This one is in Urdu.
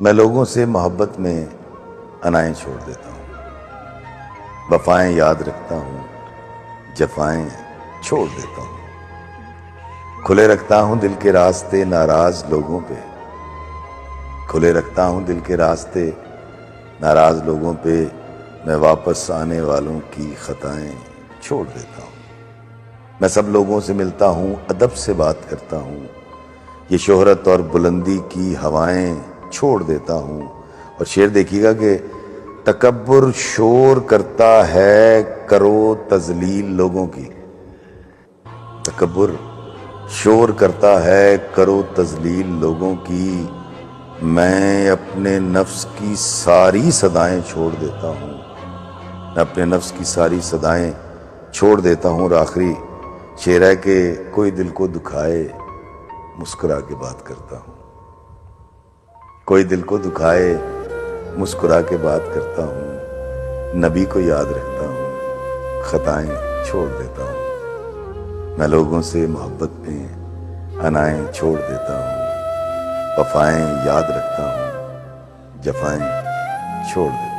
میں لوگوں سے محبت میں انائیں چھوڑ دیتا ہوں، وفائیں یاد رکھتا ہوں، جفائیں چھوڑ دیتا ہوں، کھلے رکھتا ہوں دل کے راستے ناراض لوگوں پہ، کھلے رکھتا ہوں دل کے راستے ناراض لوگوں پہ، میں واپس آنے والوں کی خطائیں چھوڑ دیتا ہوں۔ میں سب لوگوں سے ملتا ہوں، ادب سے بات کرتا ہوں، یہ شہرت اور بلندی کی ہوائیں چھوڑ دیتا ہوں۔ اور شعر دیکھیے گا کہ تکبر شور کرتا ہے کرو تذلیل لوگوں کی، تکبر شور کرتا ہے کرو تذلیل لوگوں کی، میں اپنے نفس کی ساری صدائیں چھوڑ دیتا ہوں، میں اپنے نفس کی ساری صدائیں چھوڑ دیتا ہوں۔ اور آخری شعر ہے کہ کوئی دل کو دکھائے مسکرا کے بات کرتا ہوں، کوئی دل کو دکھائے مسکرا کے بات کرتا ہوں، نبی کو یاد رکھتا ہوں، خطائیں چھوڑ دیتا ہوں، میں لوگوں سے محبت میں انائیں چھوڑ دیتا ہوں، وفائیں یاد رکھتا ہوں، جفائیں چھوڑ دیتا ہوں۔